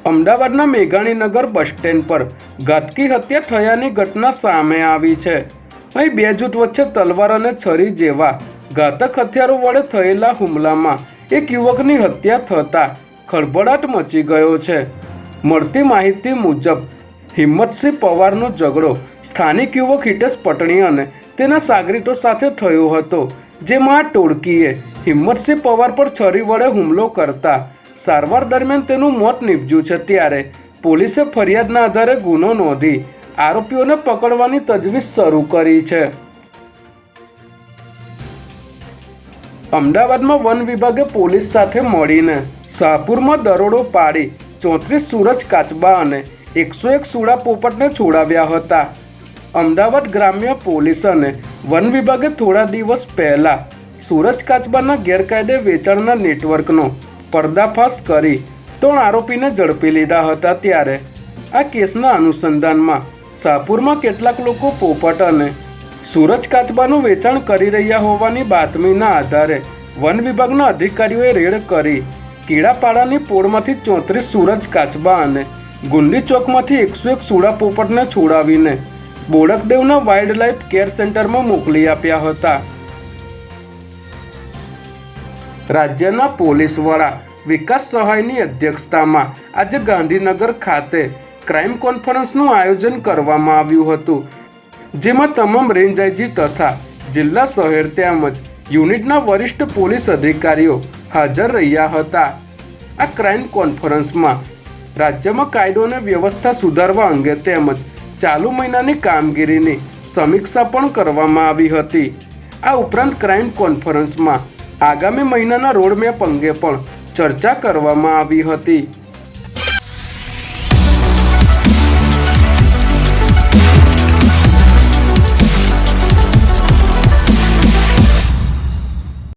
અમદાવાદના Meghaninagar bus stand પર ઘાતકી હત્યા થયાની ઘટના સામે આવી છે। અહીં બે જૂથ વચ્ચે તલવાર અને છરી જેવા ઘાતક હથિયારો વડે થયેલા હુમલામાં એક યુવકની હત્યા થતાં ખળભળાટ મચી ગયો છે। મળતી માહિતી મુજબ હિંમતસિંહ પવારનો ઝઘડો સ્થાનિક યુવક હિતેશ પટણી અને તેના સાગરીતો સાથે થયો હતો, જેમાં આ ટોળકીએ હિંમતસિંહ પવાર પર છરી વડે હુમલો કરતા સારવાર દરમિયાન તેનું મોત નીપજ્યું છે। ત્યારે પોલીસે ફરિયાદના આધારે ગુનો નોંધી આરોપીઓને પકડવાની તજવીજ શરૂ કરી છે। અમદાવાદમાં વન વિભાગે પોલીસ સાથે મળીને શાહપુરમાં દરોડો પાડી 34 સૂરજ કાચબા અને 101 સુડા પોપટને છોડાવ્યા હતા। અમદાવાદ ગ્રામ્ય પોલીસ અને વન વિભાગે થોડા દિવસ પહેલા સૂરજ કાચબાના ગેરકાયદે વેચાણના નેટવર્કનો પર્દાફાશ કરી 3 આરોપીને ઝડપી લીધા હતા। ત્યારે આ કેસના અનુસંધાનમાં શાહપુરમાં કેટલાક લોકો પોપટ અને સૂરજ કાચબાનું વેચાણ કરી રહ્યા હોવાની બાતમીના આધારે વન વિભાગના અધિકારીઓએ રેડ કરી કીડાપાડાની પોળમાંથી 34 સૂરજ કાચબા અને ગુંડી ચોકમાંથી 101 સુડા પોપટને છોડાવીને બોડકદેવના વાઇલ્ડ લાઇફ કેર સેન્ટરમાં મોકલી આપ્યા હતા। રાજ્યના પોલીસ વડા વિકાસ સહાયની અધ્યક્ષતામાં આજે ગાંધીનગર ખાતે ક્રાઇમ કોન્ફરન્સનું આયોજન કરવામાં આવ્યું હતું, જેમાં તમામ રેન્જ આઈજી તથા જિલ્લા શહેર તેમજ યુનિટના વરિષ્ઠ પોલીસ અધિકારીઓ હાજર રહ્યા હતા। આ ક્રાઇમ કોન્ફરન્સમાં રાજ્યમાં કાયદો અને વ્યવસ્થા સુધારવા અંગે તેમજ ચાલુ મહિનાની કામગીરીની સમીક્ષા પણ કરવામાં આવી હતી। આ ઉપરાંત ક્રાઇમ કોન્ફરન્સમાં આગામી મહિનાના રોડમેપ અંગે પણ ચર્ચા કરવામાં આવી હતી।